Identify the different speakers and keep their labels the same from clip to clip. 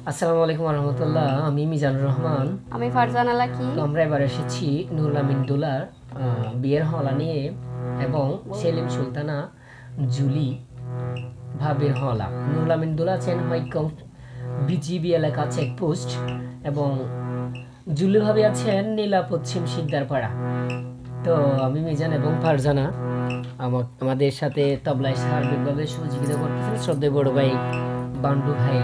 Speaker 1: আসসালামু আলাইকুম রহমতুল্লাহ। আমি মিজানুর রহমান।
Speaker 2: আমি ফারজানা লাকি।
Speaker 1: তো আমরা এবার এসেছি নুরুল আমিন দুলার বিয়ের হলা নিয়ে এবং সেলিম সুলতানা জুলি ভাবির হলা। নুরুল আমিন দুলা আছেন হইকং বিজিবি এলাকা চেকপোস্ট এবং জুলি ভাবি আছেন নীলা পশ্চিম সিকদারপাড়া। তো আমি মিজান এবং ফারজানা আমাদের সাথে তবলায় সার্বিকভাবে সহযোগিতা করতেছেন শ্রদ্ধেয় বড় ভাই বান্ডু ভাই,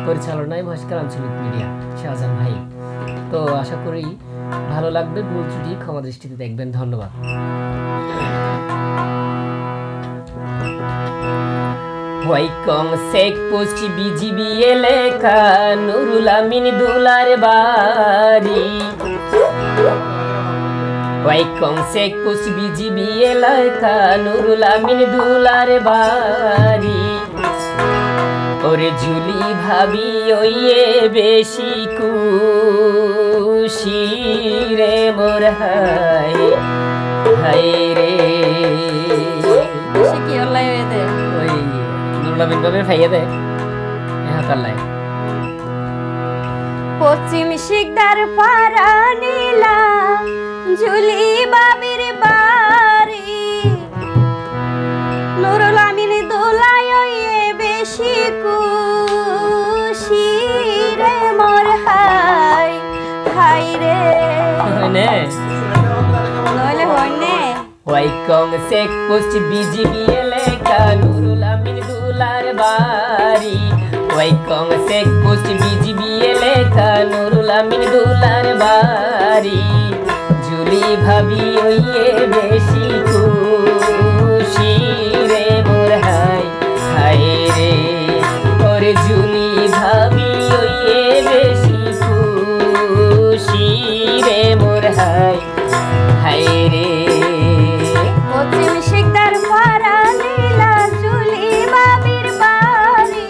Speaker 1: পরিচালনায় মহেশখালী আঞ্চলিক মিডিয়া শাহজাহান ভাই। তো আশা করি ভালো লাগবে, ভুল ত্রুটি ক্ষমা দৃষ্টিতে দেখবেন। ধন্যবাদ। ওয়াইকং চেকপোস্ট বিজিবি এলাকা নুরুল আমিন দুলার বাড়ি। ওয়াইকং চেকপোস্ট বিজিবি এলাকা নুরুল আমিন দুলার বাড়ি। ওরে জুলি ভাবি ওইয়ে বেশি খুশি রে মোর হাই হাই রে।
Speaker 2: সে কি অলাই হয়ে দে
Speaker 1: ওই নুরুল আমিন ভাবে ফাইয়া দে হাতাল্লাই।
Speaker 2: পশ্চিম শিকদার পাড়া নীলা জুলি বাবির বাড়ি। নুরুল আমিন দুলাই ওইয়ে বেশি খুশি রে মোর হাই হাই রে।
Speaker 1: হয়নে
Speaker 2: নইলে হয়নে।
Speaker 1: ওয়াইকং চেকপোস্ট বিজিবি এলাকা নুরুল আমিন দুলার বাড়ি। ওয়াইকং চেকপোস্ট বিজিবি এলাকা নুরুল আমিন দুলার বাড়ি। জুলি ভাবি ওইয়ে বেশি খুশি রে মোর হাই হাই রে। ওরে জুলি ভাবি ওইয়ে বেশি খুশি রে মোর হাই হাই রে।
Speaker 2: পশ্চিম শিকদার পাড়া নীলা জুলি বাবির বাড়ি।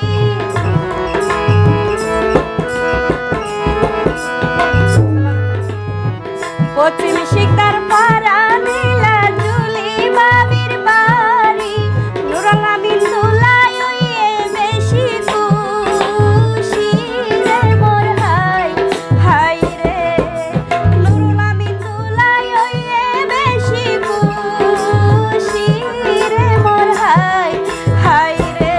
Speaker 2: পশ্চিম শিকদার পাড়া নীলা জুলি বাবির বাড়ি। নুরুল আমিন দুলাই ওইয়ে বেশি খুশি রে মোর হাই হাই রে। নুরুল আমিন দুলাই ওইয়ে বেশি খুশি রে মোর হাই হাই রে।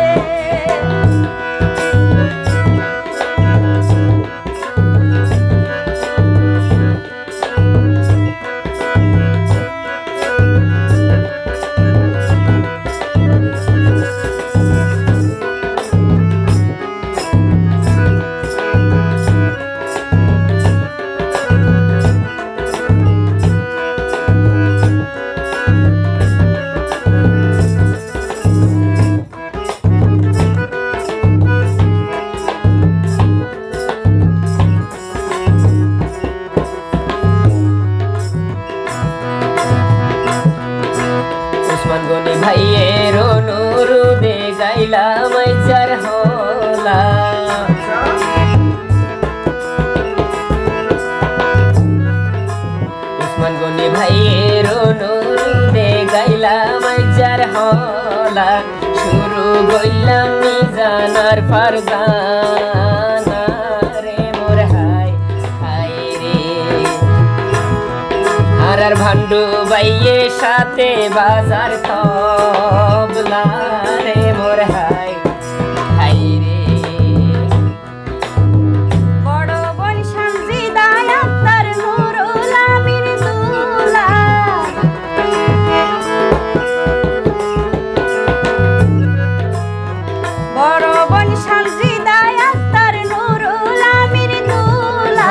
Speaker 1: উসমান গনি ভাইয়ের অনুরোধে গাইলাম যার হলা। উসমান গনি ভাইয়ের অনুরোধে গাইলাম যার হলা। শুরু গইলাম মিজানার ফারজানা রে মোর হাই হাই রে। আর ভান্ডু বাইয়ে সাথে বাজার তবলা রে মোর হাই হাই রে।
Speaker 2: বড় বোন সানজিদা আক্তার নুরুল আমিন দুলা। বড় বোন সানজিদা আক্তার নুরুল আমিন দুলা।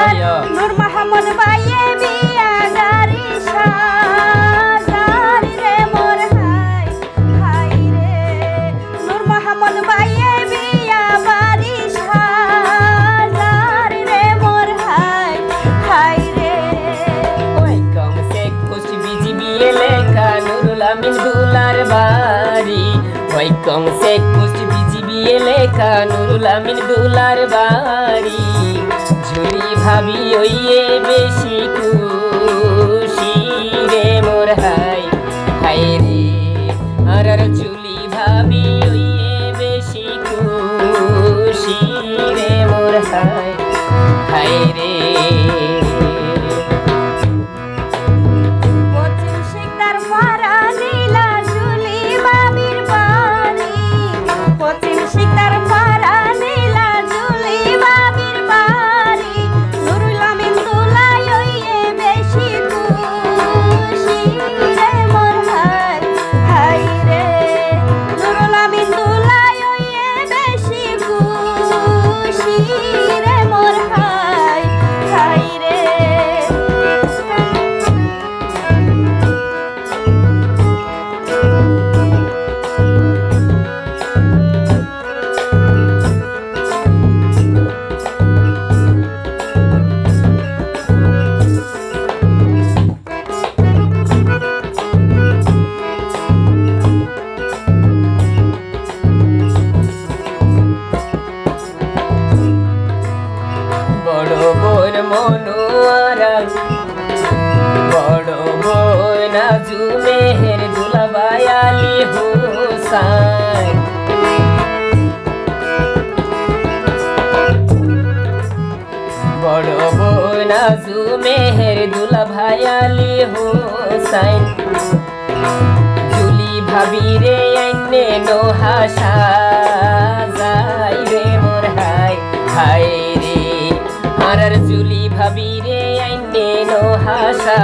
Speaker 2: নূর মাহমুদ বাইয়ে বিয়া গারি সাজারি রে মোর হাই হাই রে। নূর মাহমুদ বাইয়ে বিয়া বাড়ি সাজারি রে মোর হাই হাই রে।
Speaker 1: ওয়াইকং চেকপোস্ট বিজিবি এলাকা নুরুল আমিন দুলার বাড়ি। ওয়াইকং চেকপোস্ট বিজিবি এলাকা নুরুল আমিন দুলার বাড়ি। জুলি ভাবি ওইয়ে বেশি খুশি রে মোর হাই হাই রে। আর জুলি ভাবি ওইয়ে বেশি খুশি রে হায় হায় রে।
Speaker 2: পশ্চিম শিকদার পাড়া নীলা জুলি বাবির বাড়ি, পশ্চিম শিকদার পাড়া নীলা জুলি বাবির বাড়ি, নুরুল আমিন দুলাই ওইয়ে বেশি খুশি রে মোর হায় হায় রে, নুরুল আমিন দুলাই ওইয়ে বেশি খুশি রে মোর হায় হায় রে।
Speaker 1: বড় বোন মনোয়ারা, বড় বোন নাজু মেহের দুলাভাই আলী হোসাইন, বড় বোন নাজু মেহের দুলাভাই আলী হোসাইন, জুলি ভাবি রে আইনে নোহাসা যাই রে মোর হায় হায় রে। আর জুলি ভাবি রে আইনে নোহাসা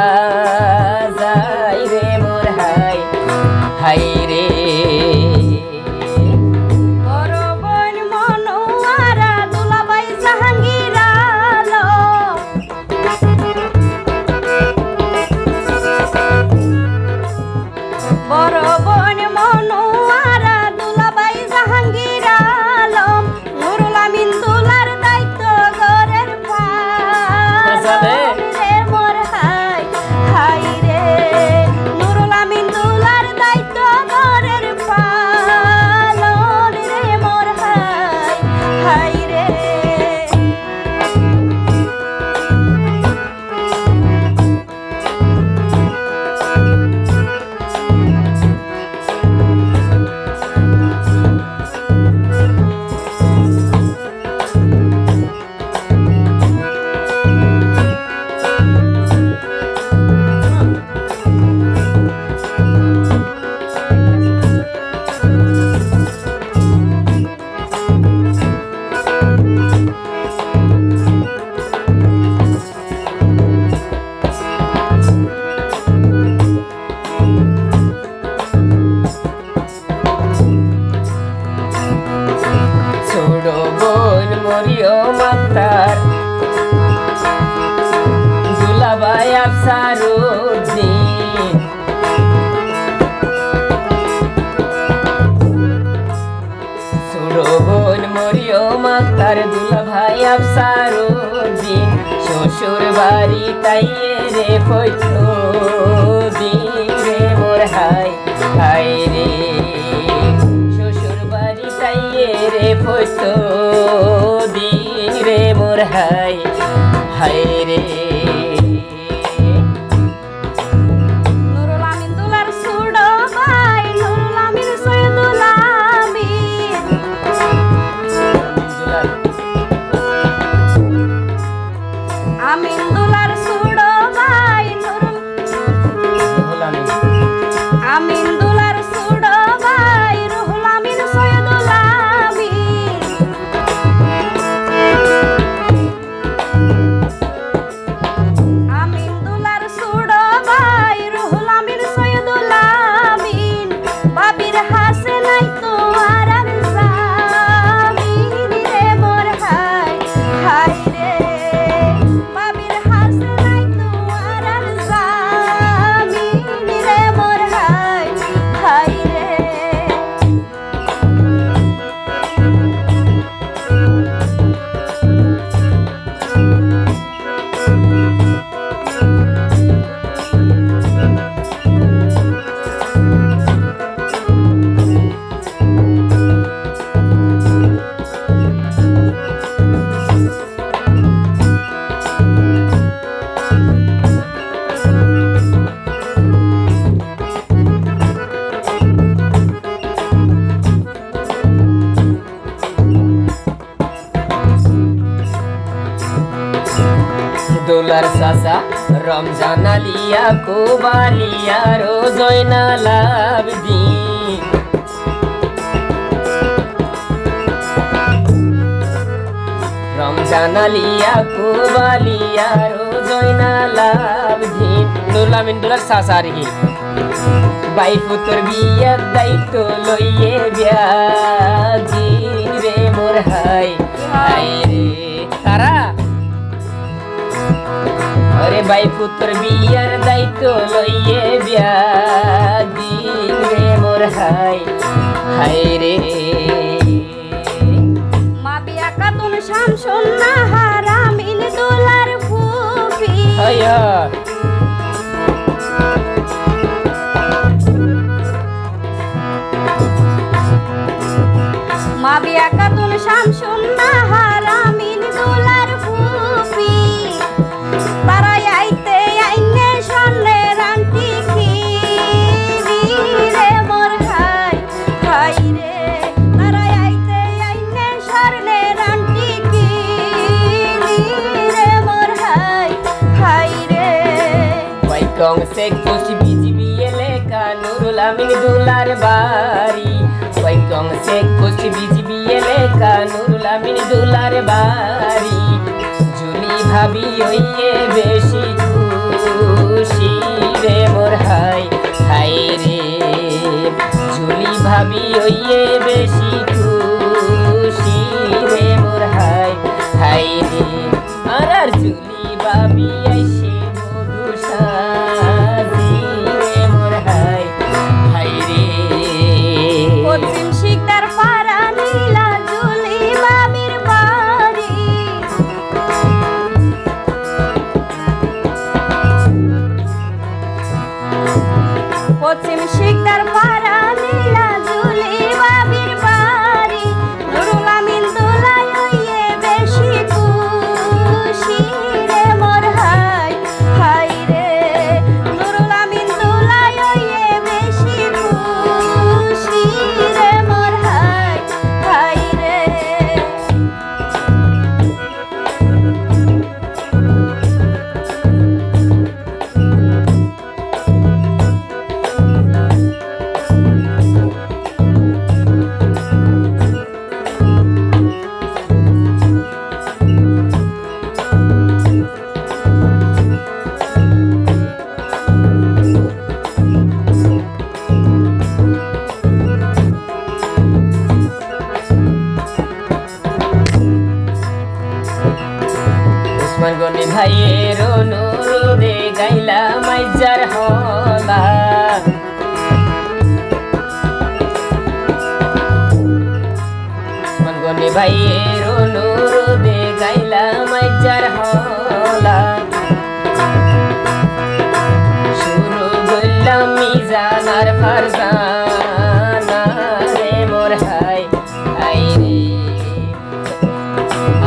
Speaker 1: যাই রে মোর হায় হায় রে।
Speaker 2: বড় বোন মনোয়ারা দুলাভাই জাহাঙ্গীর আলম, বড় বোন মনোয়ারা দুলাভাই জাহাঙ্গীর আলম, নুরুল আমিন দুলার দায়িত্ব ঘরের পালন রে মোর হায় হায় রে, নুরুল আমিন দুলার দায়িত্ব ঘরের পালন রে মোর হায় হায় রে।
Speaker 1: ছোট বোন মরিয়ম আক্তার, দুলাভাই আফসারুদ্দিন, ছোট বোন মরিয়ম আক্তার, দুলাভাই আফসারুদ্দিন, শ্বশুর বাড়ি তাইয়ে রে পৈত্র দিন রে মোর হায় হায় রে। শ্বশুর বাড়ি তাইয়ে রে পৈত্র দিন রে মোর হায় হায় রে।
Speaker 2: নুরুল আমিন দুলার ছোট ভাই নুরুল আমিন সৈয়দুল আমিন, আমিন দুলার ছোট ভাই আমিন দুলার ছোট ভাই রুহুল আমিন সৈয়দুল আমিন,
Speaker 1: দোলার চাচা রমজান আলিয়া কোবালিয়া রো জয়নাল আবদিন রমজান আলিয়া কোবালিয়া রো জয়নাল আবদিন নুরুল আমিন দোলার চাচা আর কি বাই পুতর বিয়ার দায়িত্ব লইয়ে বিয়াদিন রে মোর হাই হাই রে তারা अरे भाई पुत्र बियार दायित्व लइए बियादिन रे मोर हाय हाय रे
Speaker 2: মা বিয়া কাতুন শামসুন নাহার আমিন দোলার ফুফি
Speaker 1: हाय
Speaker 2: মা বিয়া কাতুন শামসুন নাহার আমিন দোলার ফুফি তারাই আইতে আইনে সন্নে রান্তি খিরি রে মোর হাই হাই রে তারাই আইতে আইনে সন্নে রান্তি খিরি রে মোর হাই হাই রে
Speaker 1: भाई कौन से कुछ बीजीबी एलेका नुरुल आमिन दुलार बारी भाई कौन से कुछ बीजीबी एलेका नुरुल आमिन दुलार बारी जुली भाभी होइए बेशी खुशी रे मोर हाय हाय रे जुली भाभी होइए बेशी खुशी रे मोर हाय हाय रे अरे जुली भाभी ऐसे मधु साजी रे मोर हाय हाय रे
Speaker 2: পশ্চিম শিকদার পাড়া নীলা জুলি বাবির বাড়ি পশ্চিম শিকদার পাড়া নীলা জুলি বাবির বাড়ি নুরুল আমিন দোলাই হইয়ে বেশি খুশি রে মোর হাই হাই রে নুরুল আমিন দোলাই হইয়ে বেশি খুশি রে মোর হাই হাই রে
Speaker 1: उस्मान गनी भाइয়ের অনুরোধে গাইলা মাইজার হলা উস্মান গনি ভাইয়ের অনুরোধে গাইলা মাইজার হলা শুরু করলাম মিজানার ফারজানা রে মোর হাই হাই রে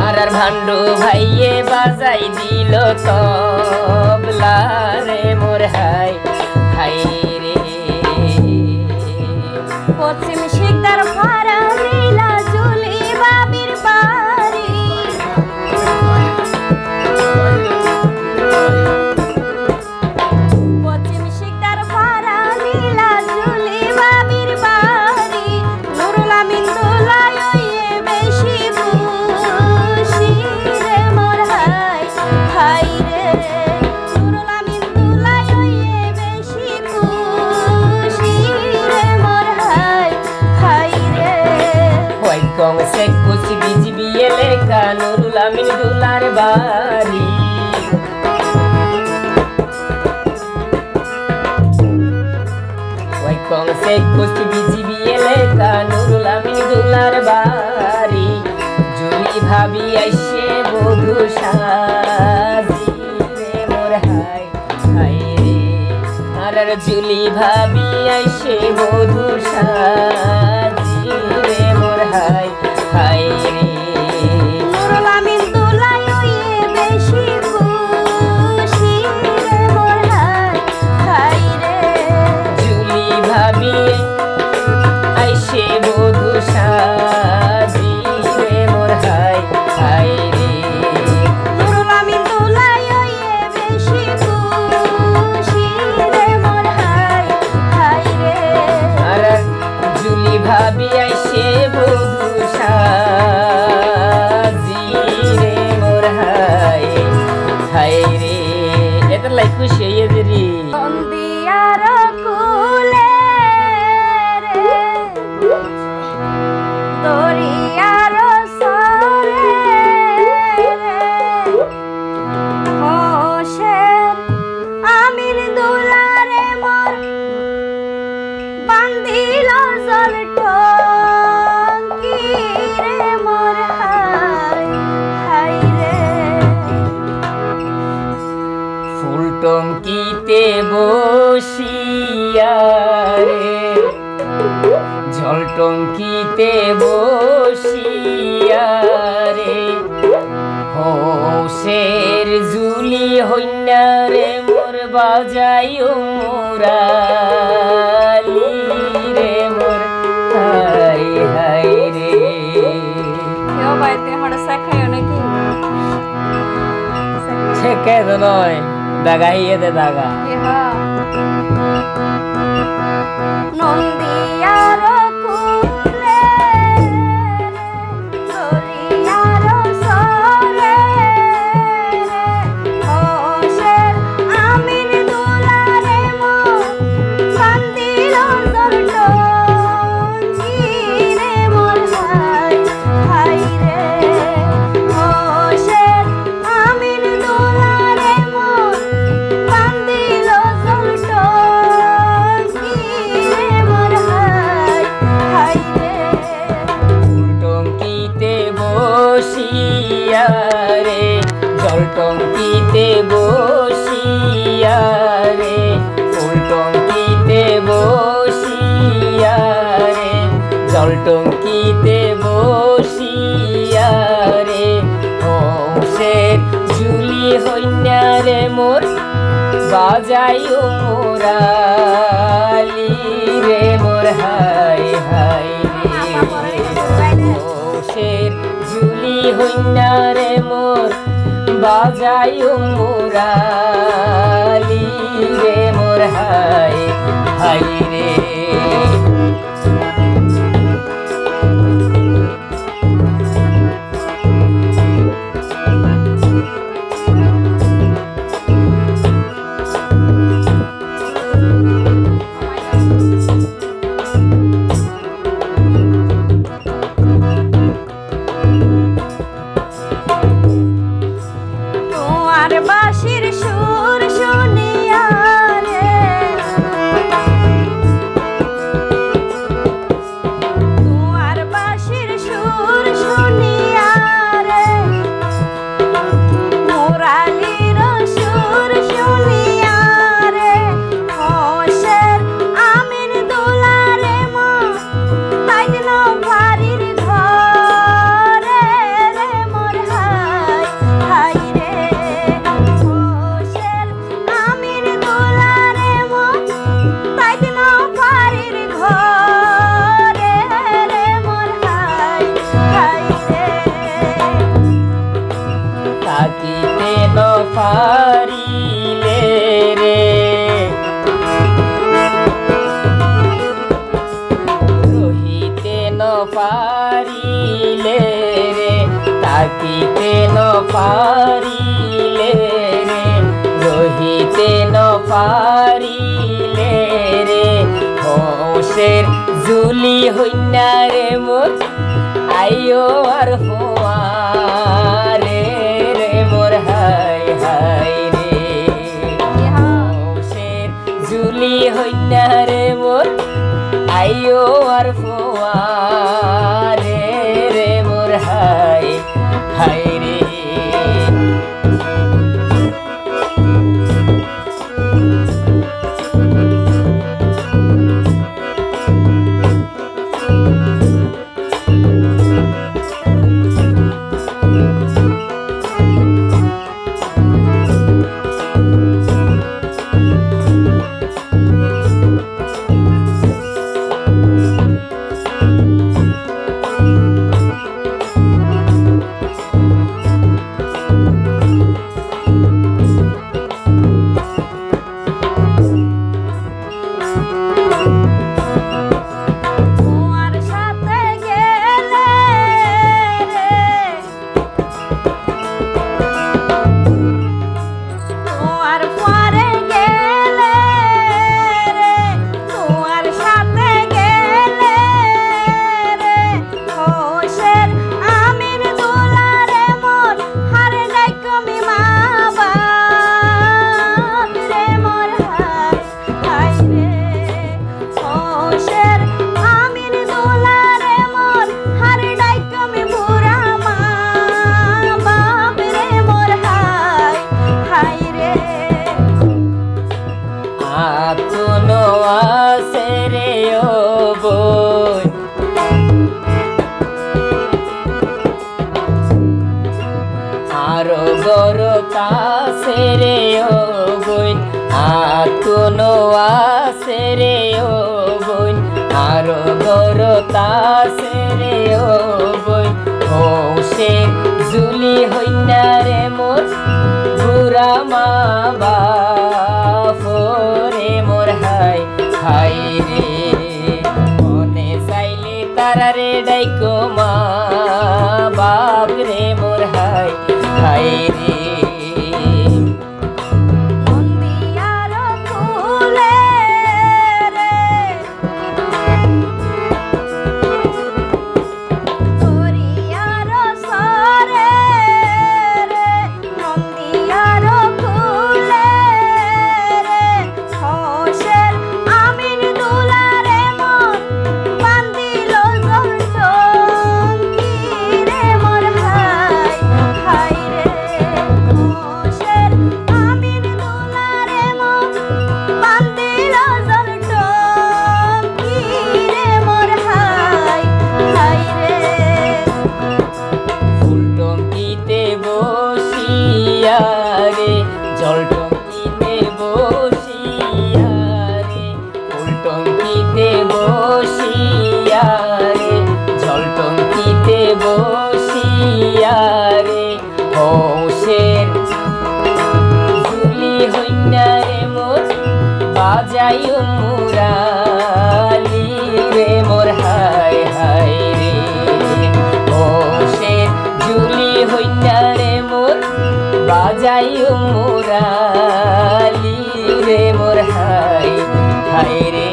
Speaker 1: আর ভান্ডু ভাইয়ে বাজাই দিল তবলা রে মোর হাই হাই রে
Speaker 2: পশ্চিম শিকদার পাড়া নীলা জুলি বাবির বাড়ি পশ্চিম শিকদার পাড়া নীলা জুলি বাবির বাড়ি নুরুল আমিন দোলাই হইয়ে বেশি খুশি রে মোর হাই হাই রে নুরুল আমিন দোলাই হইয়ে বেশি খুশি রে মোর হাই হাই রে
Speaker 1: ওই কং সে কুছ বিজিবি এলেকা নুরুল আমিন দুলার বাড়ি ওই কং সে কুছ বিজিবি এলেকা নুরুল আমিন দুলার বাড়ি জুলি ভাবি আইসে বধু সাজি রে মোর হাই হাই রে আর জুলি ভাবি আইসে বধু সাজি রে মোর হাই হাই রে
Speaker 2: নুরুল আমিন দোলাই হইয়ে বেশি খুশি রে মোর হাই হাই রে
Speaker 1: জুলি ভাবি আইসে বধু সাজি রে মোর হাই হাই রে
Speaker 2: নুরুল আমিন দোলাই হইয়ে
Speaker 1: টঙ্কিতে বসিয়া রে হোসের জুলি হইনা রে মোর বাজাইও মুরালি রে মোর হাই হাই রে
Speaker 2: কেউ বাইতে হড় শেখায় নাকি
Speaker 1: শেখে তো নয় দাগাইয়ে দে দাগা
Speaker 2: নন্দিয়ার কুলে দরিয়ার সরে হোসের আমিন দুলারে মো বান্দিল জলটঙ্গি রে মোর হাই হাই রে হোসের আমিন দুলারে মো বান্দিল জলটঙ্গি রে মোর হাই হাই রে
Speaker 1: টঙ্কিতে বসিয়া রে জল টঙ্কিতে বসিয়া রে ফুল টঙ্কিতে বসিয়া রে জল টঙ্কিতে বসিয়া রে হোসের ঝুলি হইনা রে মোর বাজাইও মুরালি রে মোর হাই হাই রে হোসের ঝুলি হইনা রে মোর বাজাইও মুরালি রে মোর হাই হাই রে
Speaker 2: তোমার বাঁশির সুর শুনিয়া রে তোমার বাঁশির সুর শুনিয়া রে মুরালির সুর শুনিয়া রে হোসের আমিন দুলারে মো তাইল ভারির ঘরে রে মোর হাই হাই রে হোসের আমিন দুলারে মো তাইল ভারির ঘরে রে মোর হাই হাই রে
Speaker 1: থাকিতে ন পারিলে রে রহিতে ন পারিলে রে থাকিতে ন পারিলে রে রহিতে ন পারিলে রে হোসের জুলি হইনা রে মোর আইও আর হোয়ারে রে মোর হাই হাই রে হোসের জুলি হইনা রে মোর আইও আর হোয়ারে রে মোর হাই হাই রে আরো গরতা সেরে ও বইন আতুনো সেরে ও বইন আরো গরতা সেরে ও বইন সে জুলি হইনারে মোর বুড়া মা বাপরে মোর হাই হাই রে মনে চাইলে তারারে ডাইকো মা বাপ রে মোর হাই হাই রে
Speaker 2: মন্দিয়ার ফুলে রে হরিয়ার সরে রে মন্দিয়ার ফুলে রে হোশের আমিন দুলারে মন বান্দিল জলটঙ্কি রে মোর হাই হাই রে হোশের আমিন দুলারে মন বান্দিল জলটঙ্কি রে মোর হাই হাই রে
Speaker 1: ফুল টঙ্কিতে বসিয়া রে জল টঙ্কিতে বসিয়া রে ফুল টঙ্কিতে বসিয়া রে জল টঙ্কিতে বসিয়া রে হোশের জুলি হইনা রে মোর বাজাইও মুরালি রে মোর হাই হাই রে হোশের জুলি হইনা রে মোর বাজাইও মুরালি রে মোর হাই হাই রে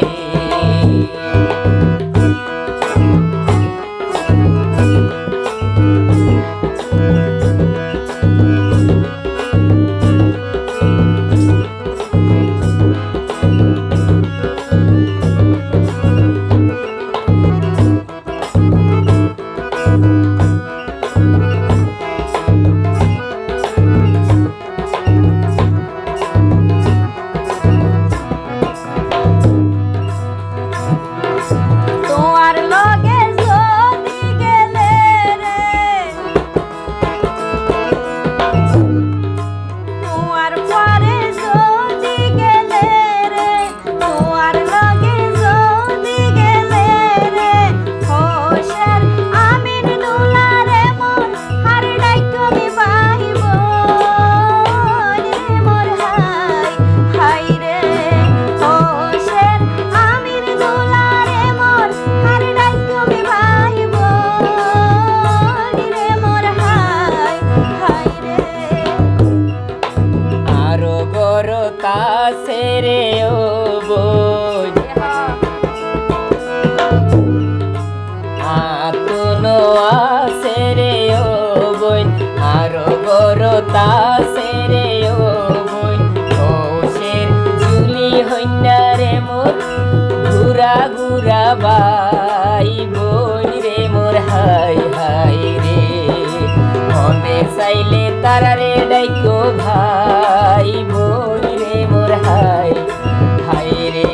Speaker 2: তোমার লগে যদি গেলে রে তোমার পরে যদি গেলে রে তোমার লগে যদি গেলে রে হোশের আমিন দুলারে মন হার ডাইকমি পাইব রে মোর হাই হাই রে হোশের আমিন দুলারে মন হার ডাইকমি পাইব রে মোর হাই হাই রে
Speaker 1: আরো গরতা সেরে ও বই আতুনো সেরে ও বই আরো গরতা সেরে ও বই হোশের জুলি হইনা রে মোর ঘুরা ঘুরা বাই বই রে মোর হাই হাই রে মনে চাইলে তারারে ডাইকো ভাই বই রে মোর হাই হাই রে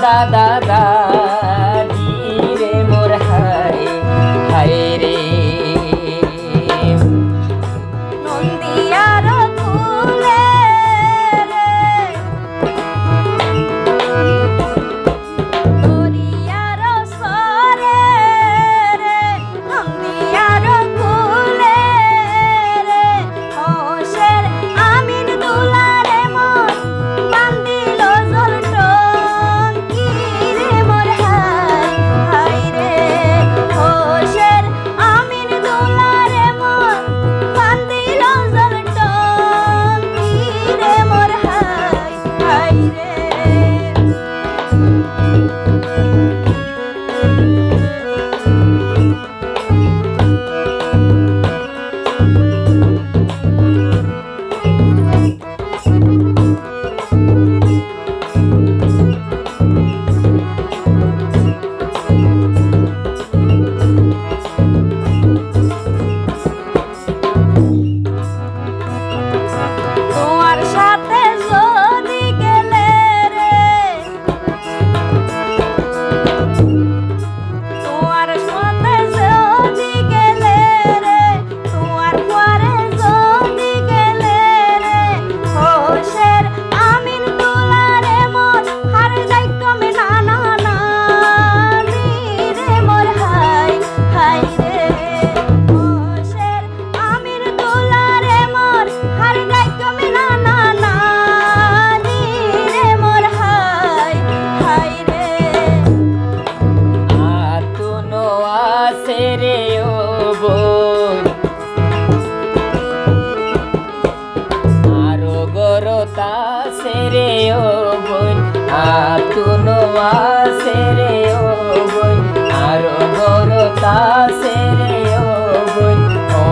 Speaker 1: দাদা দাদি রে মোর হায় হায় রে
Speaker 2: নন্দিয়ার কুলে রে দরিয়ার সরে রে নন্দিয়ার কুলে রে হোশের আমিন দুলারে মন বান্দিল জল টঙ্কি রে মোর হায় হায় রে হোশের আমিন দুলারে মন বান্দিল জল টঙ্কি রে মোর হায় হায় রে তোমার সাথে যদি গেলে রে তোমার সাথে যদি গেলে রে তোমার পরে যদি গেলে রে হোশের আমিন দুলারে মন হার যাই কমে না না না রে মোর হায় হায় রে হোশের আমিন দুলারে মন হার যাই কমে না না না রে মোর হায় হায় রে
Speaker 1: আতুনো আসে রে ও বোন আরো গরতা সে রে ও বোন আতুনো আসে রে ও বোন আরো গরতা সে রে ও বোন ও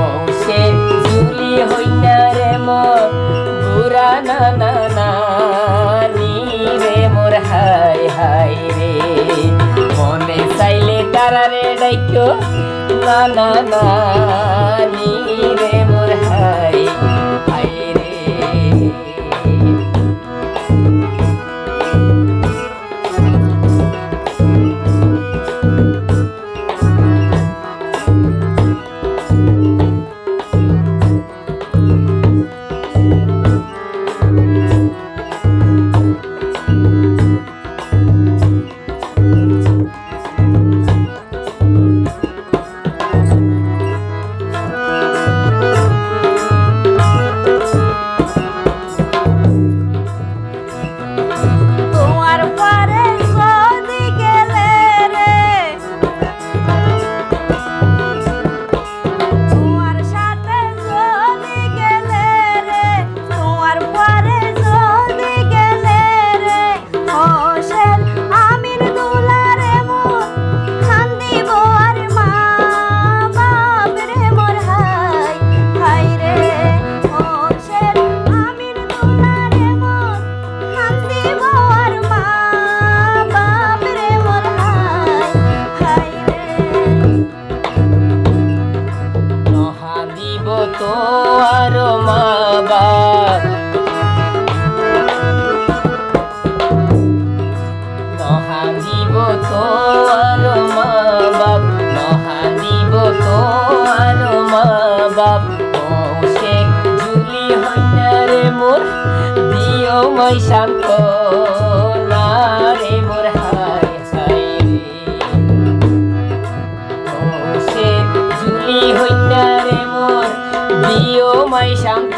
Speaker 1: সে ঝুলি হইনা রে মোর বুড়া না না না নি রে মোর হায় হায় রে মনে চাইলে তারারে ডাইকো না না না নি রে মোর হায় হায় রে
Speaker 2: তোমার পরে যদি গেলে রে তোমার সাথে যদি গেলে রে তোমার পরে যদি গেলে রে হোশের আমিন দুলারে মন কান্দিব আর মা বাপ রে মোর হায় হায় রে হোশের আমিন দুলারে মন কান্দিব আর মা বাপ রে মোর হায় হায় রে
Speaker 1: নহা দিব তো আর মা বাপ নহা দিব তো আর মা বাপ নহা দিব তো আর মা বাপ ও সে ঝুলি হইনা রে মোর দিও মই শান্ত না রে মোর হায় হায় রে সে ঝুলি হইনা রে মোর দিও মাই শান্ত